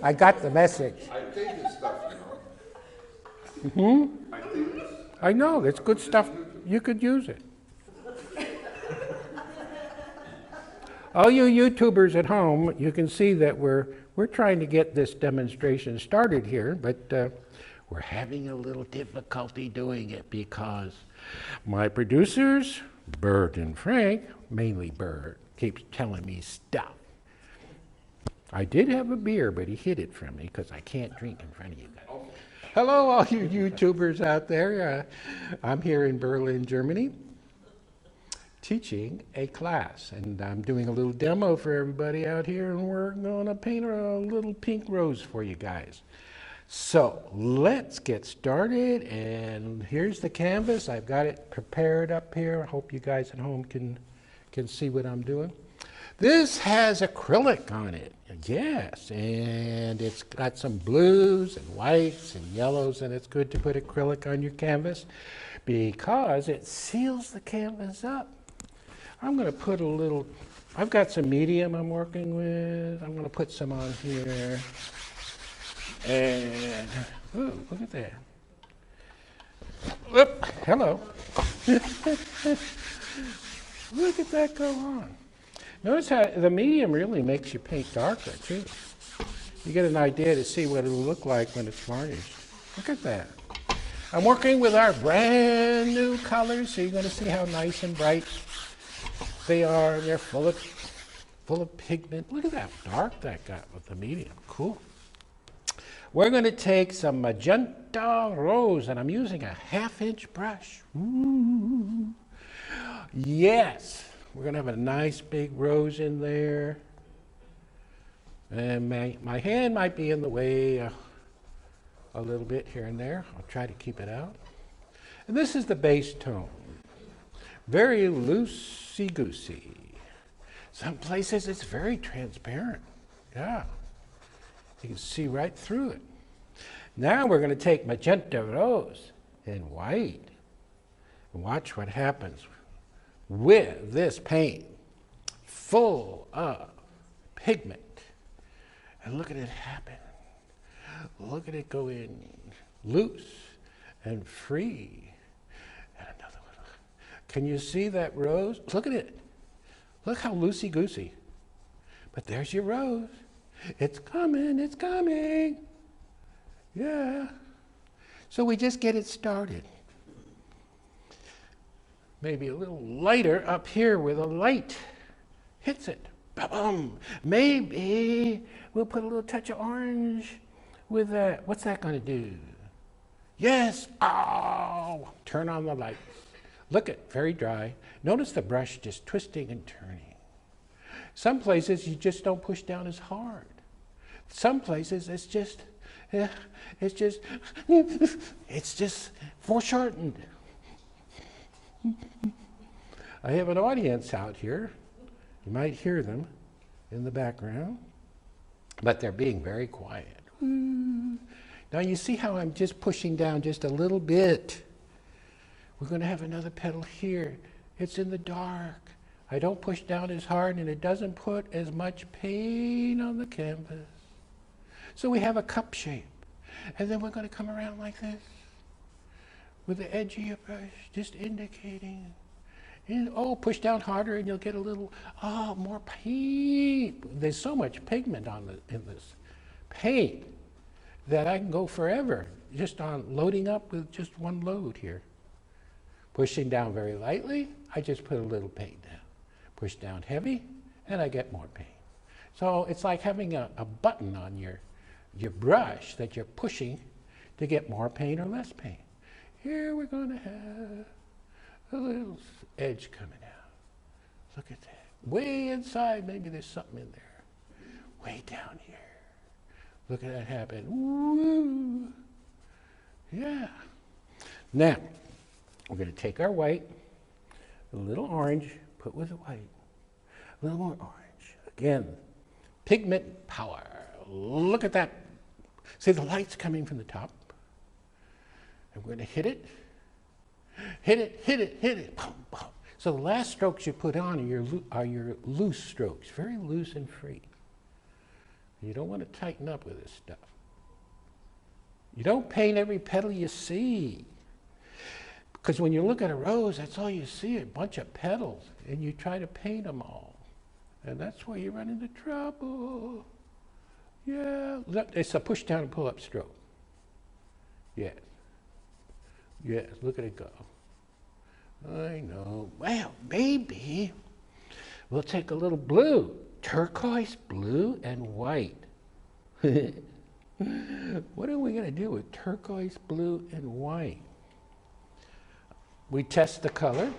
I got the message. I think it's stuff, you know. I think it's. I know, it's good stuff. You could use it. All you YouTubers at home, you can see that we're trying to get this demonstration started here, but we're having a little difficulty doing it because my producers, Bert and Frank, mainly Bert, keeps telling me stop. I did have a beer, but he hid it from me because I can't drink in front of you guys. Hello, all you YouTubers out there. I'm here in Berlin, Germany, teaching a class, and I'm doing a little demo for everybody out here, and we're going to paint a little pink rose for you guys. So let's get started, and here's the canvas. I've got it prepared up here. I hope you guys at home can see what I'm doing. This has acrylic on it, yes, and it's got some blues and whites and yellows, and it's good to put acrylic on your canvas because it seals the canvas up. I'm going to put a little, I've got some medium I'm working with. I'm going to put some on here. And, ooh, look at that. Whoop, hello. Look at that go on. Notice how the medium really makes your paint darker, too. You get an idea to see what it'll look like when it's varnished. Look at that. I'm working with our brand new colors, so you're going to see how nice and bright they are. They're full of pigment. Look at that dark that got with the medium. Cool. We're going to take some magenta rose, and I'm using a 1/2-inch brush. Ooh. Yes, we're going to have a nice big rose in there. And my hand might be in the way a little bit here and there. I'll try to keep it out. And this is the base tone. Very loosey-goosey. Some places it's very transparent. Yeah. You can see right through it. Now we're going to take magenta rose and white and watch what happens with this paint full of pigment. And look at it happen. Look at it go in loose and free. And another one. Can you see that rose? Look at it. Look how loosey-goosey. But there's your rose. It's coming, it's coming. Yeah. So we just get it started. Maybe a little lighter up here where the light hits it. Ba-bum. Maybe we'll put a little touch of orange with that. What's that going to do? Yes. Oh, turn on the lights. Look at very dry. Notice the brush just twisting and turning. Some places you just don't push down as hard. Some places it's just foreshortened. I have an audience out here. You might hear them in the background, but they're being very quiet. Now you see how I'm just pushing down just a little bit. We're going to have another petal here. It's in the dark. I don't push down as hard, and it doesn't put as much paint on the canvas. So we have a cup shape. And then we're going to come around like this with the edge of your brush, just indicating. And, push down harder and you'll get a little, more paint. There's so much pigment in this paint that I can go forever just on loading up with just one load here. Pushing down very lightly, I just put a little paint down. Push down heavy, and I get more paint. So it's like having a button on your brush that you're pushing to get more paint or less paint. Here we're going to have a little edge coming out. Look at that. Way inside, maybe there's something in there. Way down here. Look at that happen. Woo! Yeah. Now, we're going to take our white, a little orange, put with the white, a little more orange. Again, pigment power. Look at that. See the light's coming from the top. And we're going to hit it. Hit it, hit it, hit it. Boom, boom. So the last strokes you put on are your loose strokes, very loose and free. You don't want to tighten up with this stuff. You don't paint every petal you see. Because when you look at a rose, that's all you see, a bunch of petals, and you try to paint them all. And that's where you run into trouble. Yeah, it's a push down and pull up stroke. Yes. Yes, look at it go. I know. Well, maybe we'll take a little blue, turquoise, blue, and white. What are we going to do with turquoise, blue, and white? We test the color.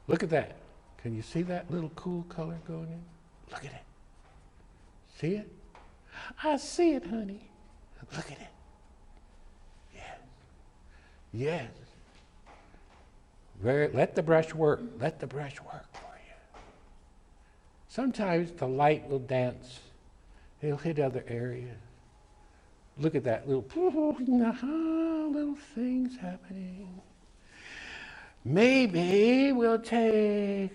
Look at that. Can you see that little cool color going in? Look at it. See it? I see it, honey. Look at it. Yes. Yes. Let the brush work. Let the brush work for you. Sometimes the light will dance. It'll hit other areas. Look at that little things happening. Maybe we'll take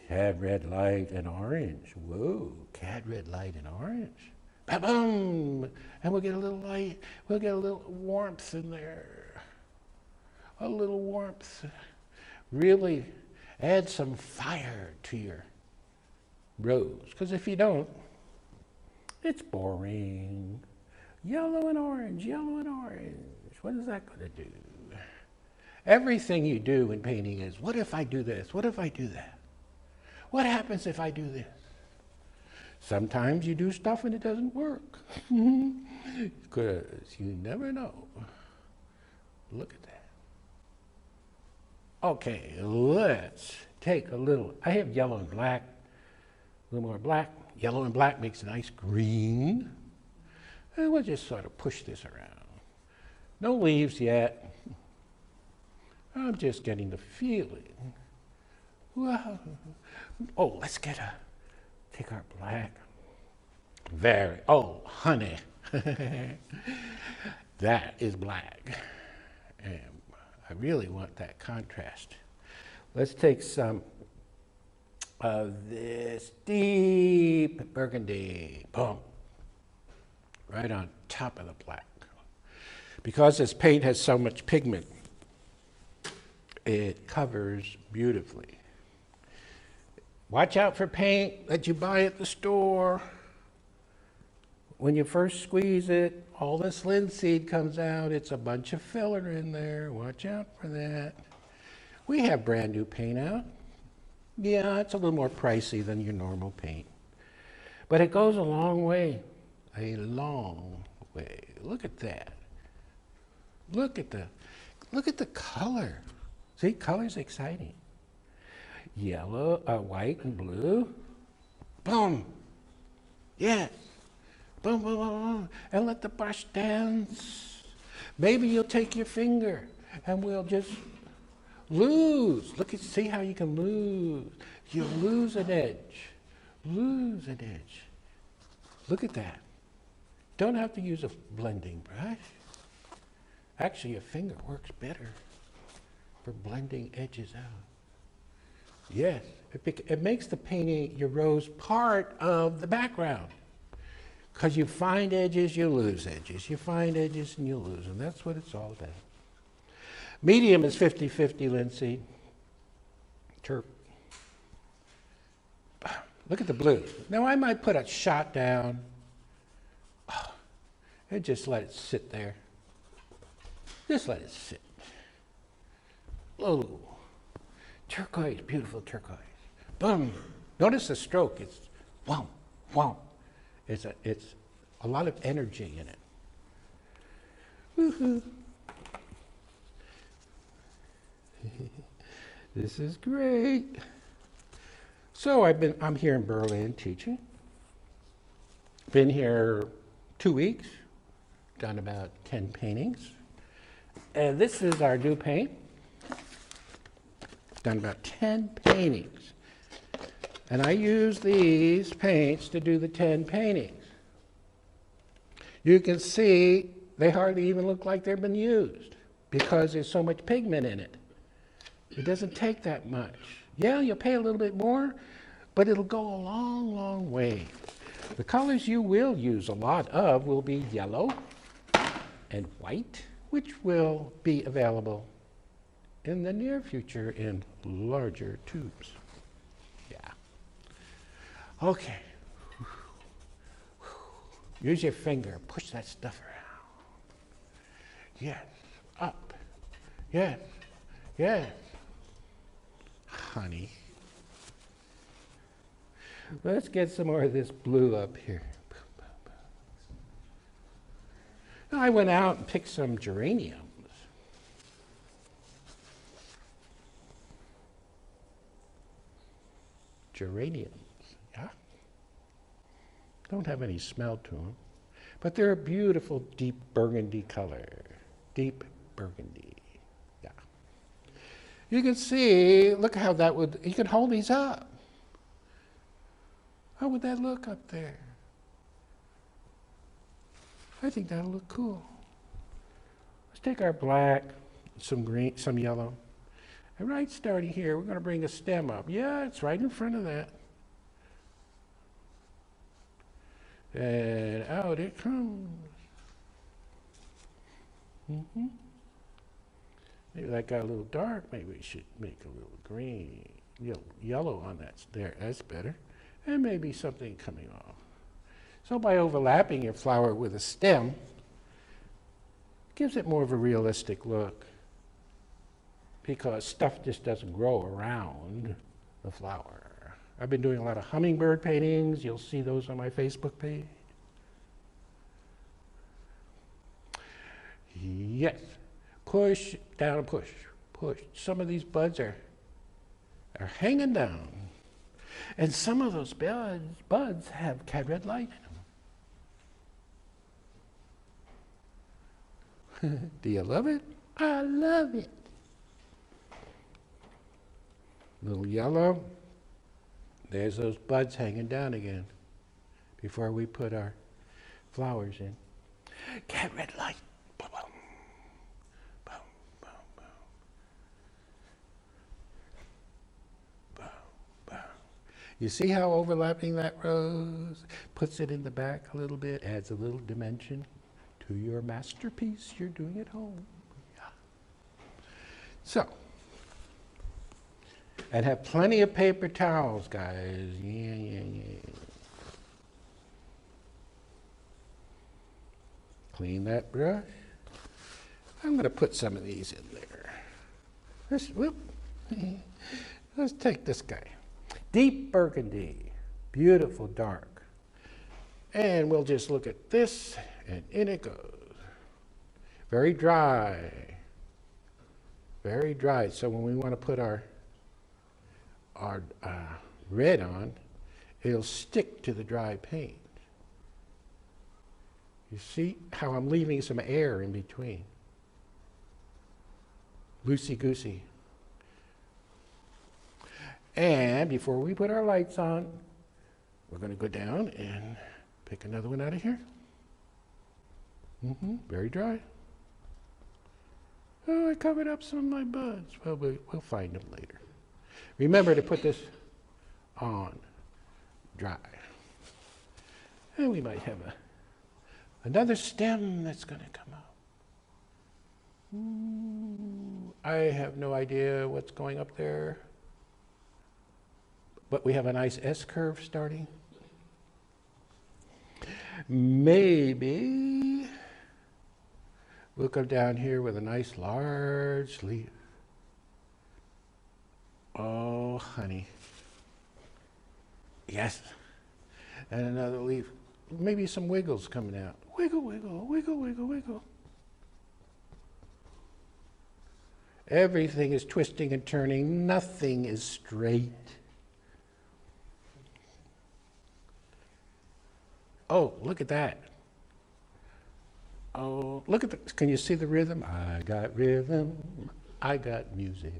cad red light and orange. Whoa, cad red light and orange. Ba-boom! And we'll get a little light. We'll get a little warmth in there. A little warmth. Really add some fire to your rose. Because if you don't, it's boring. Yellow and orange, yellow and orange. What is that going to do? Everything you do in painting is, what if I do this? What if I do that? What happens if I do this? Sometimes you do stuff and it doesn't work. Because you never know. Look at that. Okay, let's take a little, I have yellow and black, a little more black. Yellow and black makes a nice green. And we'll just sort of push this around. No leaves yet. I'm just getting the feeling. Wow. Oh, let's take our black. Oh, honey. That is black. And I really want that contrast. Let's take some of this deep burgundy. Boom. Right on top of the black. Because this paint has so much pigment, it covers beautifully. Watch out for paint that you buy at the store. When you first squeeze it, all this linseed comes out. It's a bunch of filler in there. Watch out for that. We have brand new paint out. Yeah, it's a little more pricey than your normal paint. But it goes a long way. A long way. Look at that. Look at the color. See, color's exciting. Yellow, white and blue. Boom. Yes. Boom, boom, boom, boom. And let the brush dance. Maybe you'll take your finger and we'll just lose. See how you can lose. You lose an edge. Lose an edge. Look at that. Don't have to use a blending brush. Actually, a finger works better for blending edges out. Yes, it makes the painting, your rose, part of the background. Because you find edges, you lose edges. You find edges and you lose them. That's what it's all about. Medium is 50-50 linseed. Terp. Look at the blue. Now I might put a shot down and just let it sit there. Just let it sit. Oh, turquoise, beautiful turquoise. Boom. Notice the stroke. It's whomp, whomp. It's a lot of energy in it. Woohoo. This is great. So I'm here in Berlin teaching. Been here 2 weeks. Done about 10 paintings. And this is our new paint. Done about 10 paintings. And I use these paints to do the 10 paintings. You can see they hardly even look like they've been used because there's so much pigment in it. It doesn't take that much. Yeah, you'll pay a little bit more, but it'll go a long, long way. The colors you will use a lot of will be yellow and white, which will be available in the near future in larger tubes. Yeah. Okay. Use your finger. Push that stuff around. Yes. Up. Yes. Yes. Honey. Let's get some more of this blue up here. I went out and picked some geraniums. Geraniums, yeah? Don't have any smell to them, but they're a beautiful deep burgundy color. Deep burgundy, yeah. You can see, look how that would, you can hold these up. How would that look up there? I think that'll look cool. Let's take our black, some green, some yellow. And right starting here, we're going to bring a stem up. Yeah, it's right in front of that. And out it comes. Mm-hmm. Maybe that got a little dark. Maybe we should make a little green, yellow on that. There, that's better. And maybe something coming off. So by overlapping your flower with a stem, it gives it more of a realistic look, because stuff just doesn't grow around the flower. I've been doing a lot of hummingbird paintings. You'll see those on my Facebook page. Yes. Push down and push. Push. Some of these buds are hanging down. And some of those buds have cat red light in them. Do you love it? I love it. Little yellow. There's those buds hanging down again before we put our flowers in. Cat red light. Boom, boom, boom, boom, boom. Boom, boom. You see how overlapping that rose puts it in the back a little bit, adds a little dimension to your masterpiece you're doing at home. Yeah. So, and have plenty of paper towels, guys. Yeah. Clean that brush. I'm going to put some of these in there. Let's take this guy. Deep burgundy, beautiful dark. And we'll just look at this, and in it goes. Very dry. Very dry. So when we want to put our red on, it'll stick to the dry paint. You see how I'm leaving some air in between. Loosey-goosey. And before we put our lights on, we're going to go down and pick another one out of here. Very dry. Oh, I covered up some of my buds. Well, we'll find them later. Remember to put this on dry. And we might have another stem that's going to come up. I have no idea what's going up there. But we have a nice S-curve starting. Maybe we'll go down here with a nice large leaf. Oh, honey. Yes. And another leaf. Maybe some wiggles coming out. Wiggle, wiggle, wiggle, wiggle, wiggle. Everything is twisting and turning. Nothing is straight. Oh, look at that. Oh, look at the, can you see the rhythm? I got rhythm. I got music.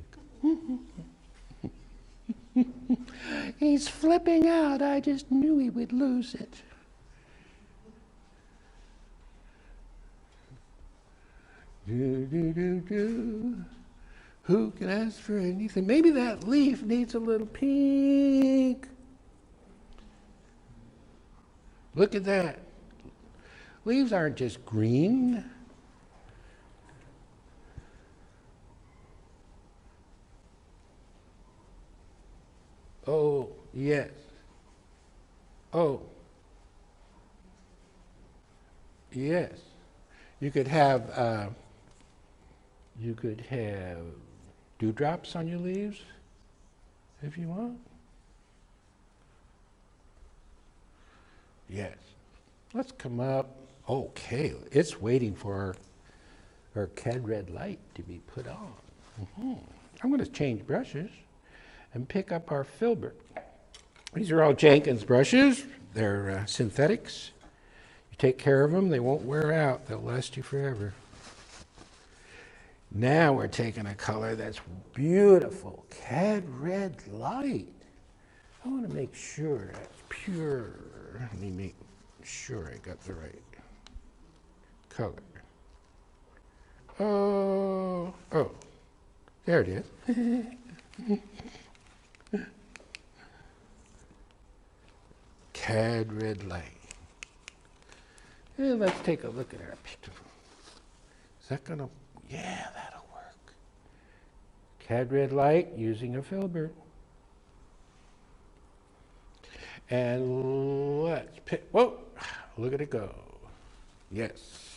He's flipping out. I just knew he would lose it. Do, do, do, do. Who can ask for anything? Maybe that leaf needs a little pink. Look at that. Leaves aren't just green. Oh, yes. Oh, yes. You could have dewdrops on your leaves if you want. Yes. Let's come up. Okay, it's waiting for our CAD red light to be put on. I'm going to change brushes and pick up our filbert. These are all Jenkins brushes. They're synthetics. You take care of them, they won't wear out. They'll last you forever. Now we're taking a color that's beautiful. CAD red light. I want to make sure that's pure. Let me make sure I got the right color. Oh, there it is. CAD red light. And let's take a look at our picture. Is that gonna, yeah, that'll work. CAD red light using a filbert. And let's pick, whoa, look at it go. Yes.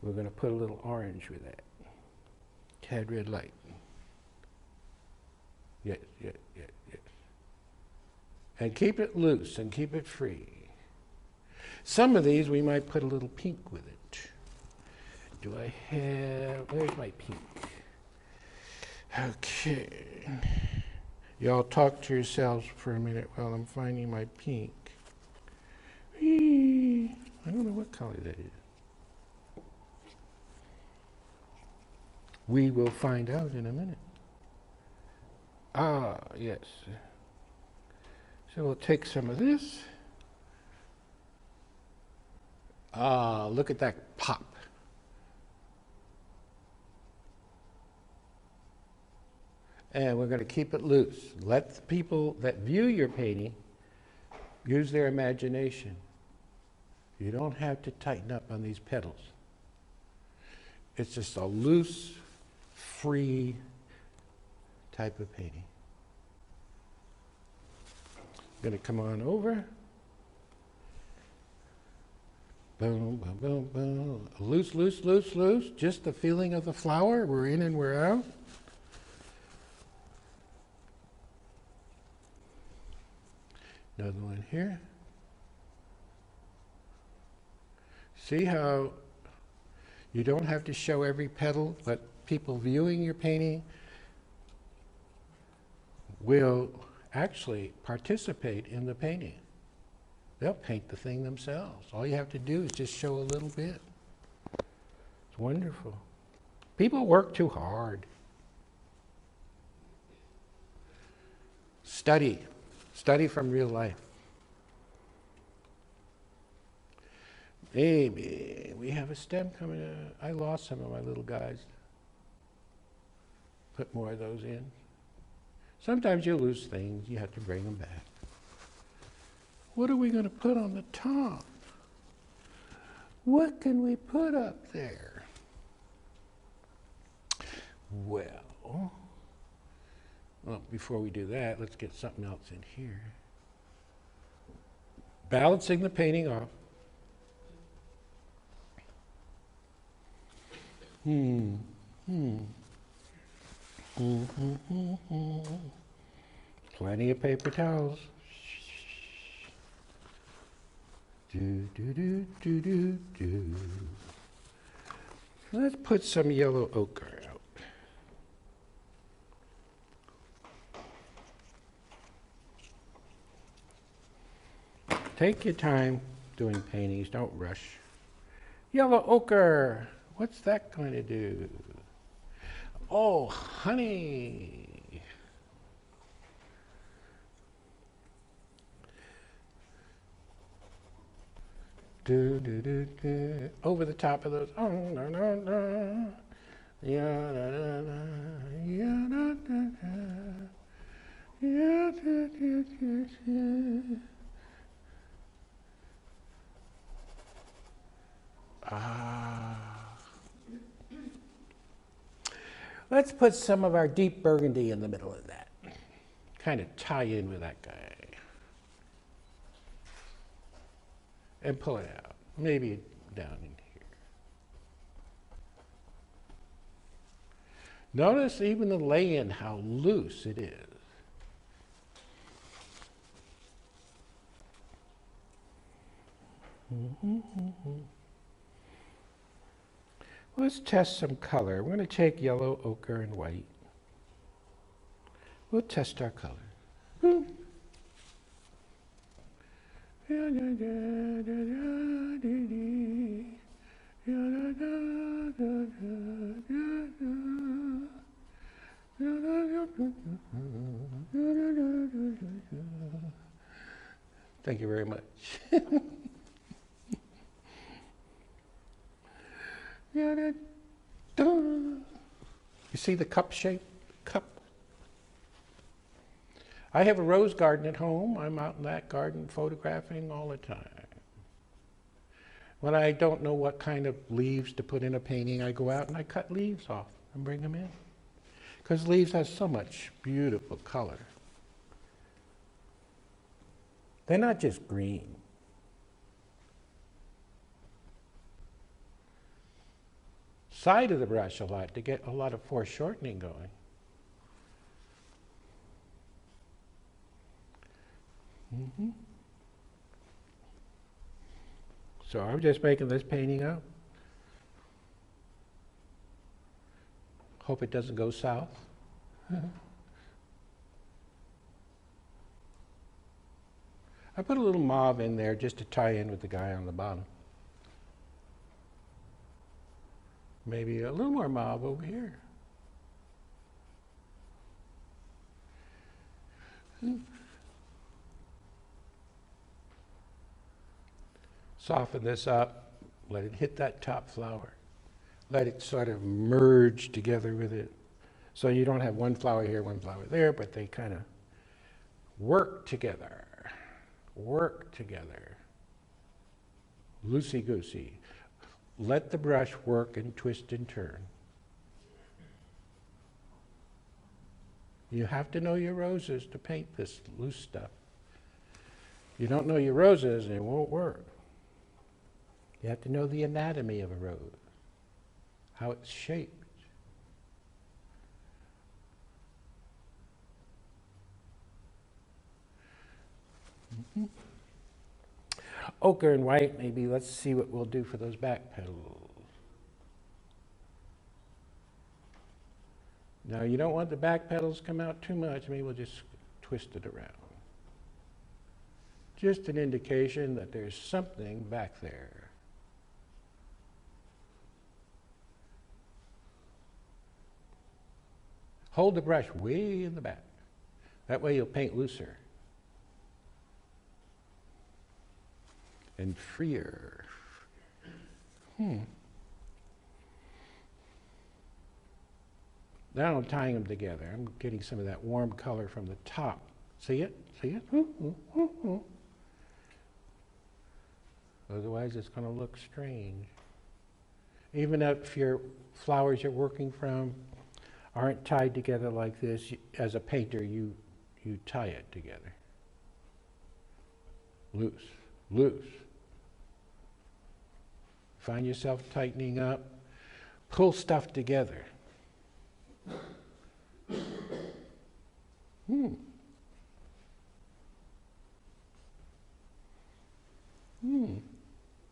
We're gonna put a little orange with that. CAD red light. Yes, yes, yes, yes. And keep it loose and keep it free. Some of these we might put a little pink with it. Do I have, where's my pink? Okay. Y'all talk to yourselves for a minute while I'm finding my pink. I don't know what color that is. We will find out in a minute. Ah, yes. So we'll take some of this. Ah, look at that pop. And we're going to keep it loose. Let the people that view your painting use their imagination. You don't have to tighten up on these petals. It's just a loose, free type of painting. I'm going to come on over. Boom, boom, boom, boom. Loose, loose, loose, loose. Just the feeling of the flower. We're in and we're out. Another one here. See how you don't have to show every petal, but people viewing your painting will actually participate in the painting. They'll paint the thing themselves. All you have to do is just show a little bit. It's wonderful. People work too hard. Study. Study from real life. Maybe we have a stem coming out. I lost some of my little guys. Put more of those in. Sometimes you lose things. You have to bring them back. What are we going to put on the top? What can we put up there? Well, before we do that, let's get something else in here. Balancing the painting off. Plenty of paper towels. Do, do, do, do, do, do. Let's put some yellow ochre out. Take your time doing paintings, don't rush. Yellow ochre, what's that going to do? Oh, honey. Do, do, do, do. Over the top of those. Oh, no, no, no. Yeah, da, da, da. Yeah, da, da, da. Yeah, da, da, da, da. Let's put some of our deep burgundy in the middle of that. Kind of tie in with that guy. And pull it out. Maybe down in here. Notice even the lay-in, how loose it is. Let's test some color. We're going to take yellow, ochre, and white. We'll test our color. Thank you very much. You see the cup shape? Cup. I have a rose garden at home. I'm out in that garden photographing all the time. When I don't know what kind of leaves to put in a painting, I go out and I cut leaves off and bring them in. Because leaves have so much beautiful color. They're not just green. Side of the brush a lot to get a lot of foreshortening going. So I'm just making this painting up. Hope it doesn't go south. I put a little mauve in there just to tie in with the guy on the bottom. Maybe a little more mauve over here. Soften this up, let it hit that top flower. Let it sort of merge together with it. So you don't have one flower here, one flower there, but they kind of work together. Work together. Loosey-goosey. Let the brush work and twist and turn. You have to know your roses to paint this loose stuff. You don't know your roses, it won't work. You have to know the anatomy of a rose, how it's shaped. Ochre and white, maybe let's see what we'll do for those back petals. Now you don't want the back petals to come out too much, maybe we'll just twist it around. Just an indication that there's something back there. Hold the brush way in the back. That way you'll paint looser. And freer. Now I'm tying them together. I'm getting some of that warm color from the top. See it? See it? Otherwise it's going to look strange. Even if your flowers you're working from aren't tied together like this, as a painter you tie it together. Loose, loose. Find yourself tightening up, pull stuff together. I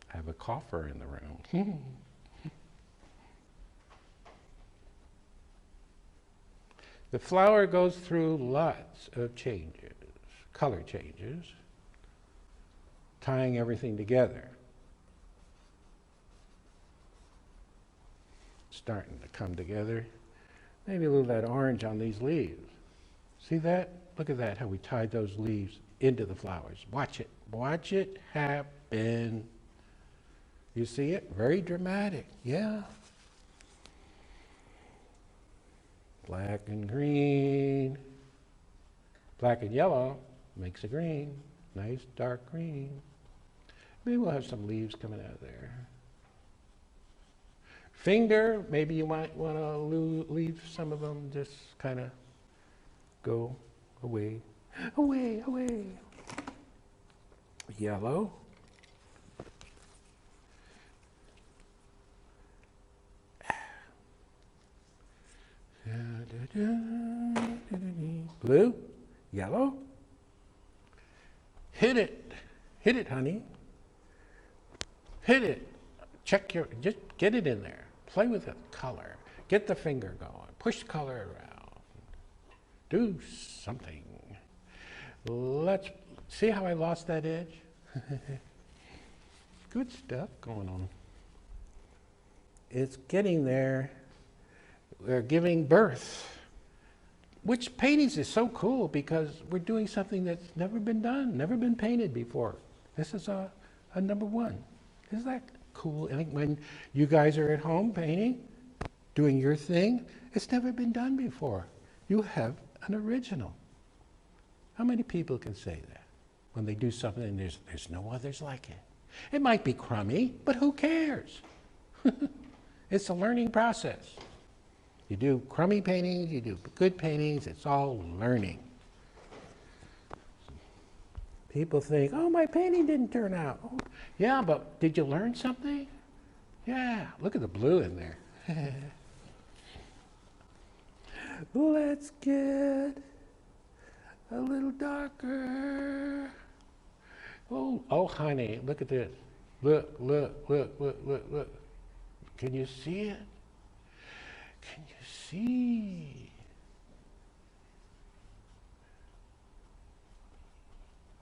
have a cougher in the room. The flower goes through lots of changes, color changes, tying everything together. Starting to come together. Maybe a little of that orange on these leaves. See that? Look at that, how we tied those leaves into the flowers. Watch it. Watch it happen. You see it? Very dramatic. Yeah. Black and green. Black and yellow makes a green. Nice dark green. Maybe we'll have some leaves coming out of there. Finger, maybe you might want to leave some of them just kind of go away, away, away. Yellow. Blue, yellow. Hit it, honey. Hit it. Just get it in there. Play with the color. Get the finger going. Push the color around. Do something. Let's see how I lost that edge. Good stuff going on. It's getting there. We're giving birth. Which paintings is so cool because we're doing something that's never been done, never been painted before. This is a number one. Isn't that cool? I think when you guys are at home painting, doing your thing, it's never been done before. You have an original. How many people can say that? When they do something and there's no others like it. It might be crummy, but who cares? It's a learning process. You do crummy paintings, you do good paintings, it's all learning. People think, oh, my painting didn't turn out. Oh, yeah, but did you learn something? Yeah, look at the blue in there. Let's get a little darker. Oh, honey, look at this. Look. Can you see it? Can you see?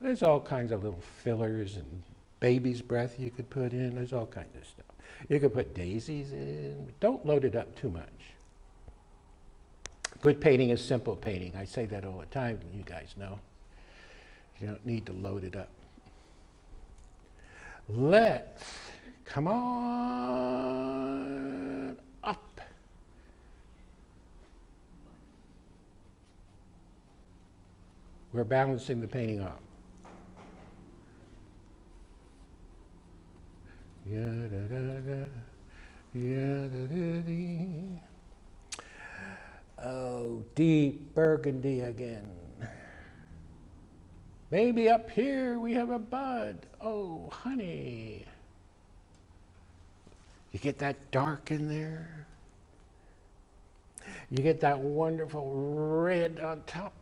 There's all kinds of little fillers and baby's breath you could put in. There's all kinds of stuff. You could put daisies in. Don't load it up too much. Good painting is simple painting. I say that all the time, you guys know. You don't need to load it up. Let's, come on up. We're balancing the painting up. Oh, deep burgundy again. Maybe up here we have a bud. Oh, honey. You get that dark in there. You get that wonderful red on top.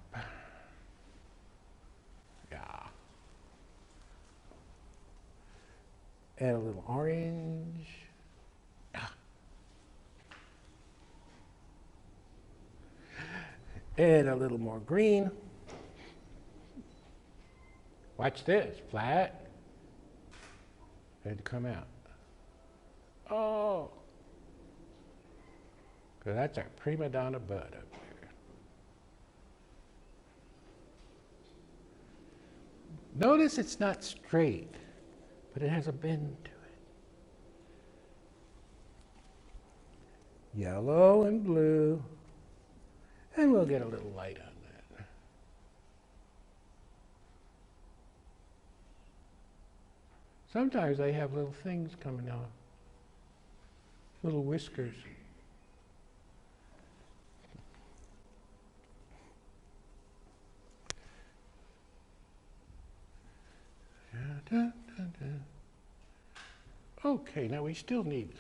Yeah. Add a little orange. Ah. Add a little more green. Watch this, flat, and come out. Oh, so that's our prima donna bud up there. Notice it's not straight, but it has a bend to it. Yellow and blue, and we'll get a little light on that. Sometimes they have little things coming out, little whiskers. Okay, now we still need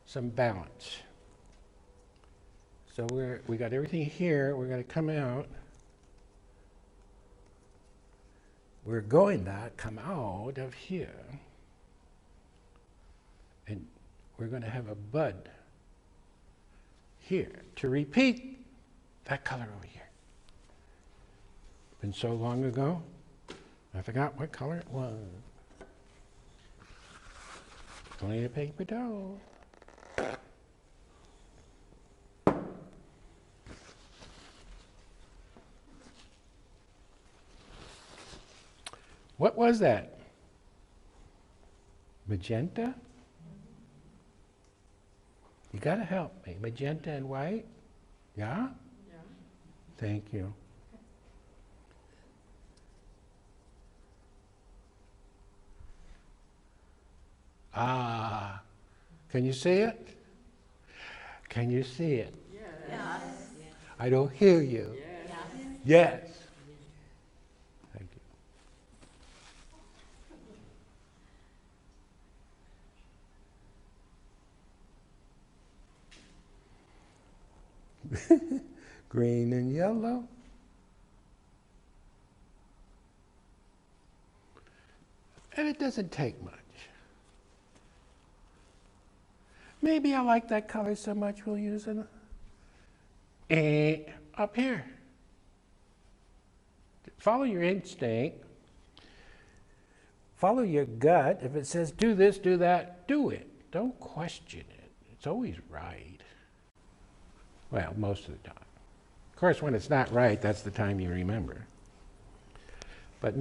some balance. So we got everything here. We're going to come out. We're going to come out of here, and we're going to have a bud here to repeat that color over here. Been so long ago, I forgot what color it was. Only a paper towel. What was that? Magenta? You gotta help me. Magenta and white? Yeah? Yeah. Thank you. Ah, can you see it? Can you see it? Yes. I don't hear you. Yes. Yes. Thank you. Green and yellow. And it doesn't take much. Maybe I like that color so much we'll use it up here. Follow your instinct. Follow your gut. If it says do this, do that, do it. Don't question it. It's always right. Well, most of the time. Of course, when it's not right, that's the time you remember. But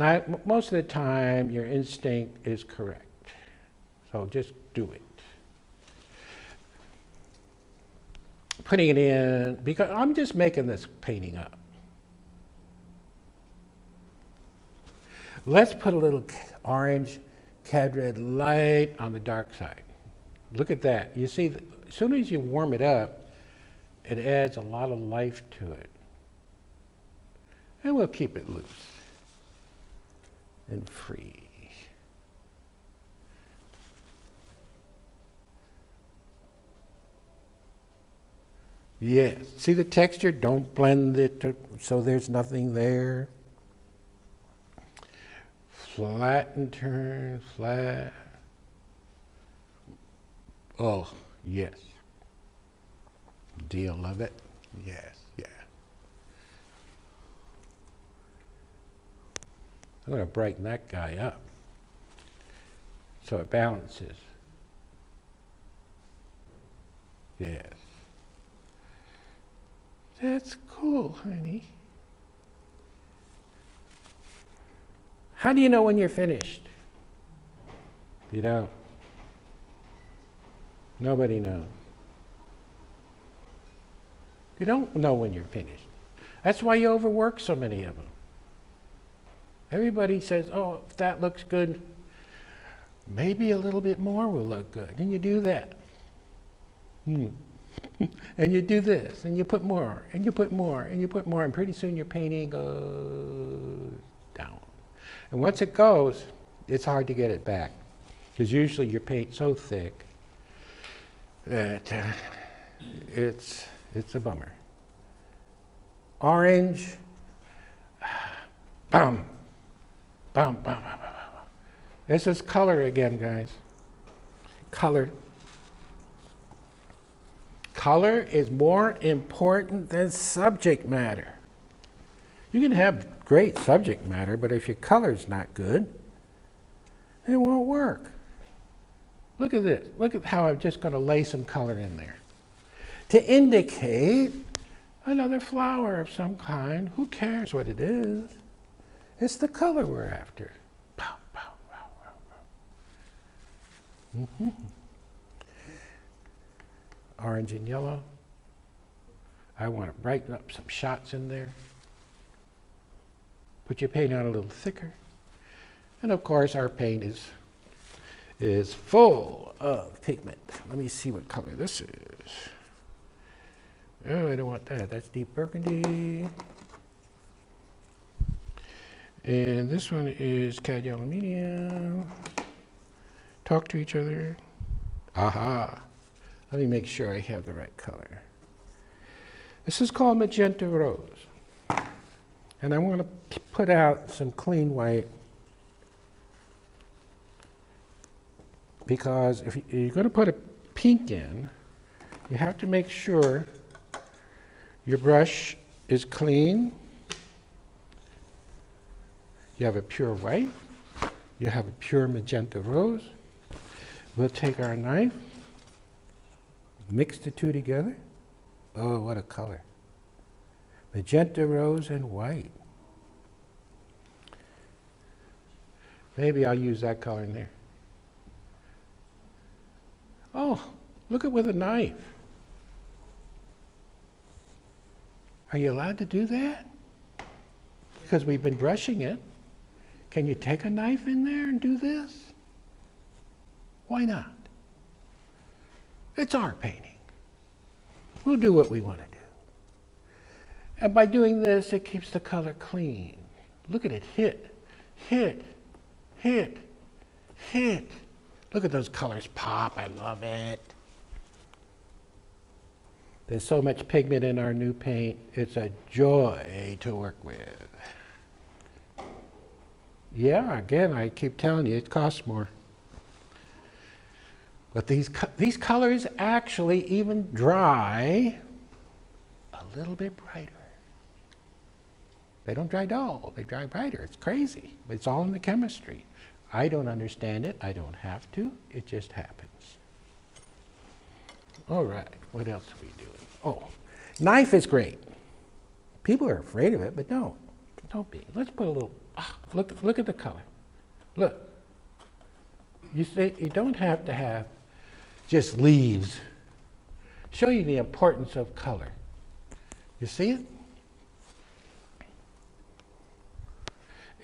most of the time, your instinct is correct. So just do it. Putting it in, because I'm just making this painting up. Let's put a little orange cad red light on the dark side. Look at that. You see, as soon as you warm it up, it adds a lot of life to it. And we'll keep it loose and free. Yes. See the texture? Don't blend it so there's nothing there. Flat and turn, flat. Oh, yes. Do you love it? Yes, yeah. I'm going to brighten that guy up so it balances. Yes. That's cool, honey. How do you know when you're finished? You don't. Nobody knows. You don't know when you're finished. That's why you overwork so many of them. Everybody says, oh, if that looks good, maybe a little bit more will look good. And you do that. And you do this, and you put more, and you put more, and you put more, and pretty soon your painting goes down. And once it goes, it's hard to get it back. Because usually your paint's so thick that it's a bummer. Orange, bum, bum, bum, bum, bum. This is color again, guys. Color. Color is more important than subject matter. You can have great subject matter, but if your color's not good, it won't work. Look at this. Look at how I'm just going to lay some color in there. To indicate another flower of some kind. Who cares what it is? It's the color we're after. Pow, pow, pow, pow, pow. Orange and yellow. I want to brighten up some shots in there. Put your paint on a little thicker. And of course our paint is full of pigment. Let me see what color this is. Oh, I don't want that. That's deep burgundy. And this one is cad yellow medium. Talk to each other. Aha. Let me make sure I have the right color. This is called magenta rose. And I want to put out some clean white because if you're going to put a pink in, you have to make sure your brush is clean. You have a pure white. You have a pure magenta rose. We'll take our knife, mix the two together. Oh, what a color. Magenta rose and white. Maybe I'll use that color in there. Oh, look at with a knife. Are you allowed to do that? Because we've been brushing it. Can you take a knife in there and do this? Why not? It's our painting. We'll do what we want to do. And by doing this, it keeps the color clean. Look at it, hit, hit, hit, hit. Look at those colors pop, I love it. There's so much pigment in our new paint, it's a joy to work with. Yeah, again, I keep telling you, it costs more. But these colors actually even dry a little bit brighter. They don't dry dull, they dry brighter. It's crazy, but it's all in the chemistry. I don't understand it, I don't have to, it just happens. All right, what else are we doing? Oh, knife is great. People are afraid of it, but don't be. Let's put a little, look at the color. Look, you see, you don't have to have just leaves. Show you the importance of color. You see it?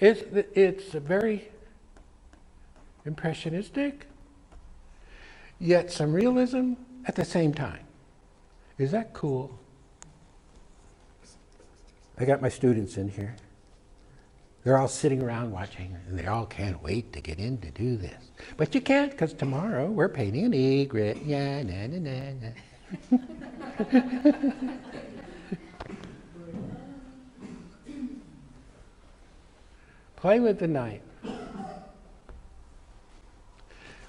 It's a very impressionistic, yet some realism at the same time. Is that cool? I got my students in here. They're all sitting around watching, and they all can't wait to get in to do this. But you can't, because tomorrow we're painting an egret. Yeah, na na na na. Play with the knife.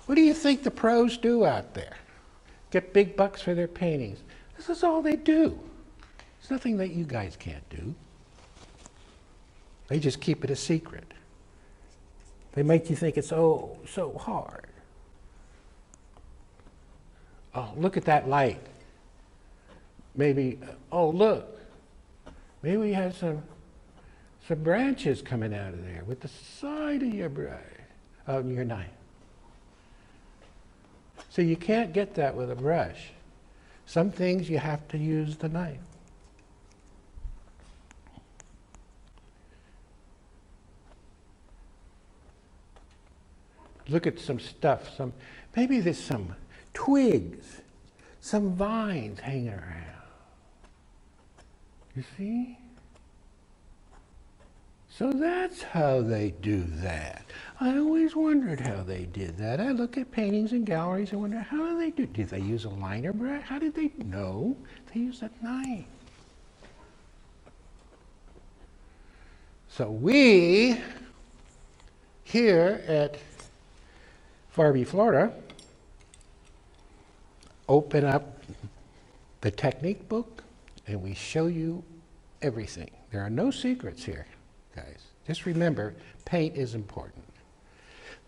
What do you think the pros do out there? Get big bucks for their paintings. This is all they do. It's nothing that you guys can't do. They just keep it a secret. They make you think it's so hard. Oh, look at that light. Maybe, oh look, maybe we have some branches coming out of there with the side of your brush, of your knife. So you can't get that with a brush. Some things you have to use the knife. Look at some stuff, maybe there's some twigs, some vines hanging around. You see? So that's how they do that. I always wondered how they did that. I look at paintings in galleries and wonder, how do they do? Did they use a liner brush? How did they? No, they used a knife. So we, here at Farbey, Florida, open up the technique book and we show you everything. There are no secrets here, guys. Just remember, paint is important.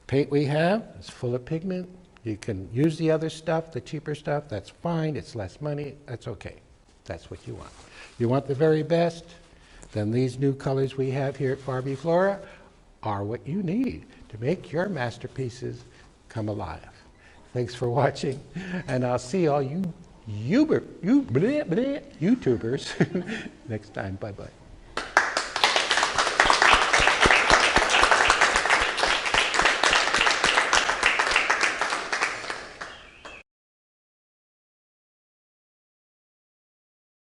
Paint we have is full of pigment. You can use the other stuff, the cheaper stuff, that's fine, it's less money, that's okay. That's what you want. You want the very best, then these new colors we have here at Farbey, Florida are what you need to make your masterpieces come alive. Thanks for watching, and I'll see all you YouTubers next time. Bye-bye.